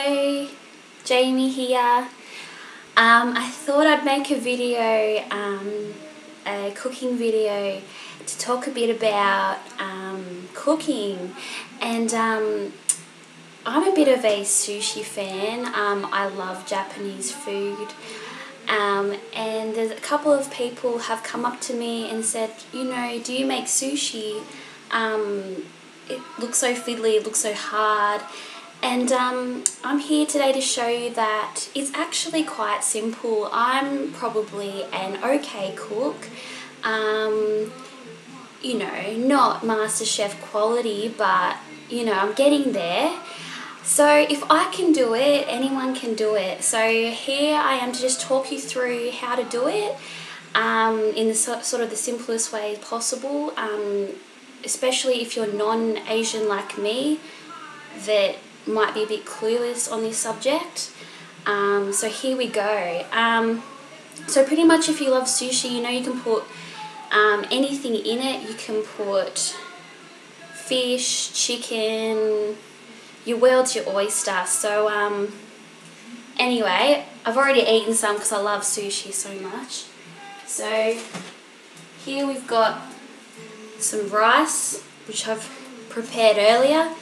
Hello, Jamie here. I thought I'd make a video, a cooking video to talk a bit about cooking, and I'm a bit of a sushi fan. I love Japanese food, and there's a couple of people have come up to me and said, you know, do you make sushi? It looks so fiddly, it looks so hard. And I'm here today to show you that it's actually quite simple. I'm probably an okay cook, you know, not MasterChef quality, but you know, I'm getting there. So if I can do it, anyone can do it. So here I am to just talk you through how to do it in the sort of the simplest way possible, especially if you're non-Asian like me that might be a bit clueless on this subject. So here we go. So pretty much if you love sushi, you know, you can put anything in it. You can put fish, chicken, your world's your oyster. So anyway, I've already eaten some because I love sushi so much. So here we've got some rice, which I've prepared earlier.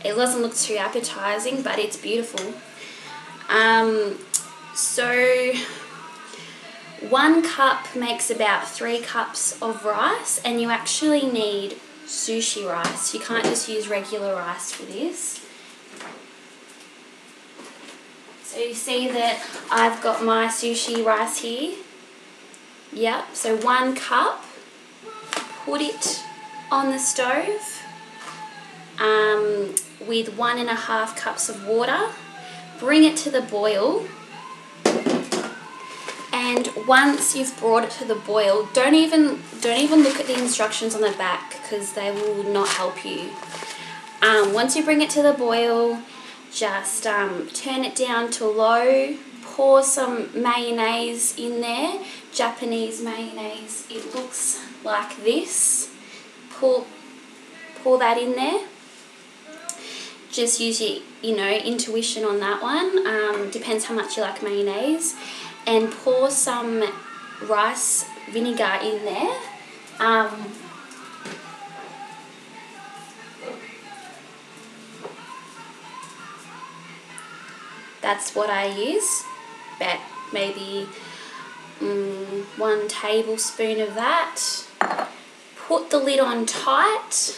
It doesn't look too appetizing, but it's beautiful. So 1 cup makes about 3 cups of rice, and you actually need sushi rice. You can't just use regular rice for this. So you see that I've got my sushi rice here. Yep, so 1 cup. Put it on the stove with 1.5 cups of water. Bring it to the boil, and once you've brought it to the boil, don't even look at the instructions on the back because they will not help you. Once you bring it to the boil, just turn it down to low. Pour some mayonnaise in there, Japanese mayonnaise. It looks like this. Pour that in there. Just use your, you know, intuition on that one. Depends how much you like mayonnaise. And pour some rice vinegar in there. That's what I use. About maybe 1 tablespoon of that. Put the lid on tight.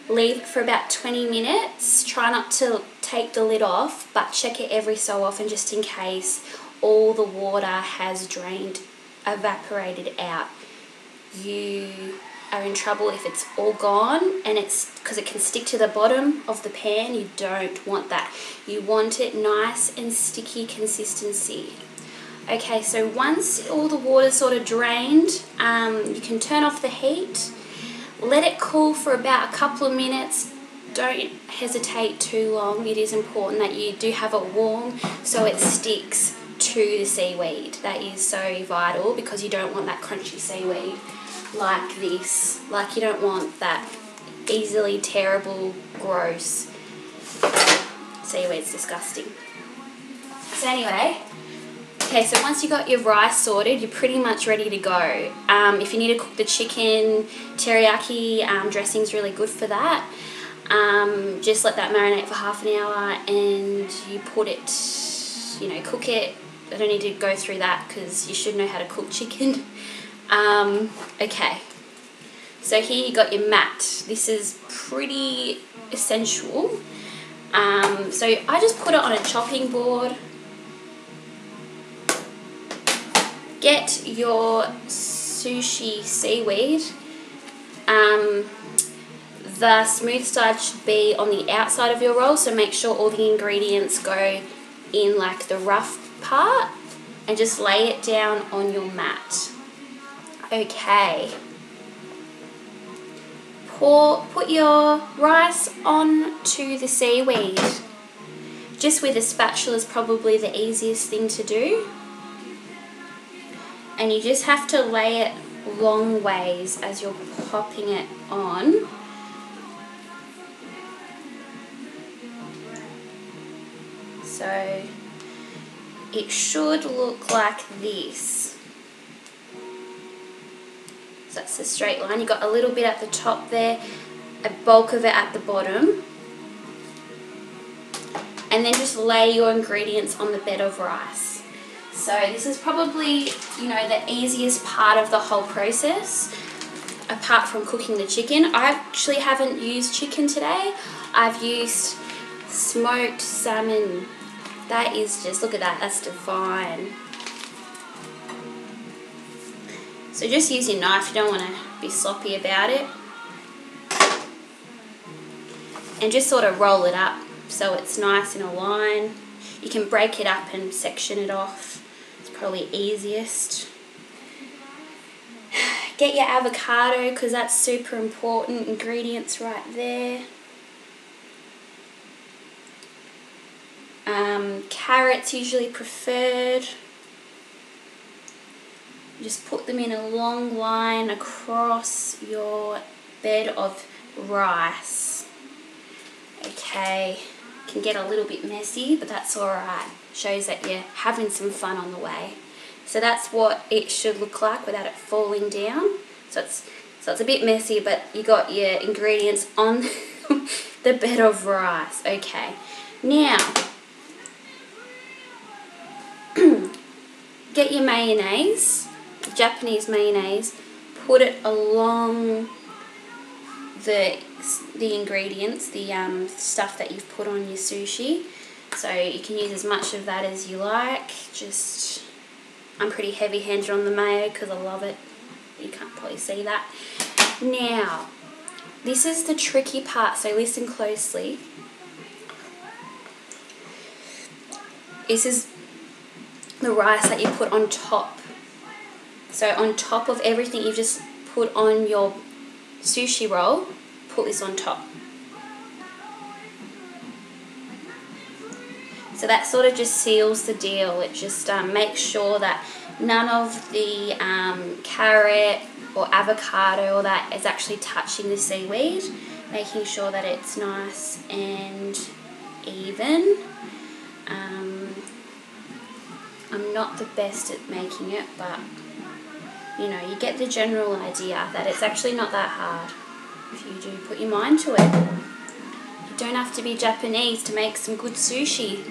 Leave it for about 20 minutes. Try not to take the lid off, but check it every so often just in case all the water has drained, evaporated out. You are in trouble if it's all gone, and it's because it can stick to the bottom of the pan. You don't want that. You want it nice and sticky consistency. Okay, so once all the water's sort of drained, you can turn off the heat. Let it cool for about a couple of minutes. Don't hesitate too long. It is important that you do have it warm so it sticks to the seaweed. That is so vital because you don't want that crunchy seaweed like this. Like, you don't want that easily tearable, gross seaweed. It's disgusting. So anyway, okay, so once you got your rice sorted, you're pretty much ready to go. If you need to cook the chicken, teriyaki dressing's really good for that. Just let that marinate for half an hour, and you put it, you know, cook it. I don't need to go through that because you should know how to cook chicken. Okay, so here you got your mat. This is pretty essential. So I just put it on a chopping board. Get your sushi seaweed. The smooth side should be on the outside of your roll, so make sure all the ingredients go in like the rough part, and just lay it down on your mat. Okay. Put your rice onto the seaweed. Just with a spatula is probably the easiest thing to do. And you just have to lay it long ways as you're popping it on. So it should look like this. So that's the straight line. You've got a little bit at the top there, a bulk of it at the bottom. And then just lay your ingredients on the bed of rice. So this is probably, you know, the easiest part of the whole process, apart from cooking the chicken. I actually haven't used chicken today. I've used smoked salmon. That is just, look at that, that's divine. So just use your knife, you don't want to be sloppy about it. And just sort of roll it up so it's nice in a line. You can break it up and section it off. It's probably easiest. Get your avocado because that's super important. Ingredients right there. Carrots usually preferred. Just put them in a long line across your bed of rice. Okay, can get a little bit messy, but that's alright. Shows that you're having some fun on the way. So that's what it should look like without it falling down. So it's a bit messy, but you got your ingredients on the bed of rice. Okay, now get your mayonnaise, Japanese mayonnaise, put it along the ingredients, the stuff that you've put on your sushi. So you can use as much of that as you like. Just, I'm pretty heavy-handed on the mayo because I love it. You can't probably see that. Now, this is the tricky part, so listen closely. This is the rice that you put on top. So on top of everything you've just put on your sushi roll, put this on top. So that sort of just seals the deal. It just makes sure that none of the carrot or avocado or that is actually touching the seaweed, making sure that it's nice and even. I'm not the best at making it, but you know, you get the general idea that it's actually not that hard if you do put your mind to it. You don't have to be Japanese to make some good sushi.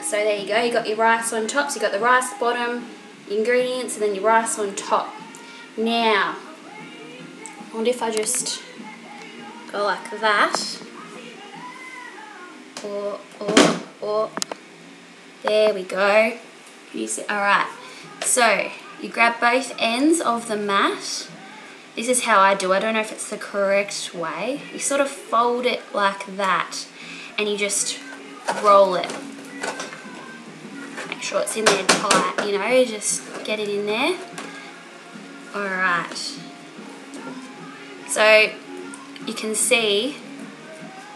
So there you go, you got your rice on top, so you got the rice bottom, ingredients, and then your rice on top. Now, I wonder if I just go like that, or there we go. You see, all right. So you grab both ends of the mat. This is how I do it. I don't know if it's the correct way. You sort of fold it like that, and you just roll it. Make sure it's in there tight, you know, just get it in there. Alright. So you can see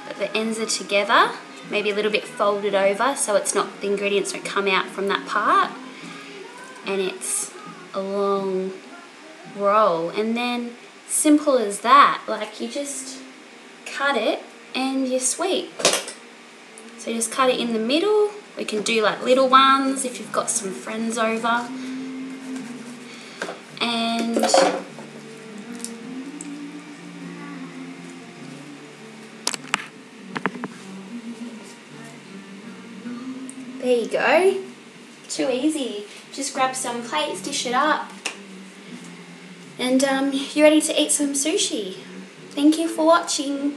that the ends are together, maybe a little bit folded over so it's not, the ingredients don't come out from that part. And it's a long roll. And then simple as that, like you just cut it and you're sweet. So you just cut it in the middle. We can do like little ones if you've got some friends over. And there you go. Too easy. Just grab some plates, dish it up, and you're ready to eat some sushi. Thank you for watching.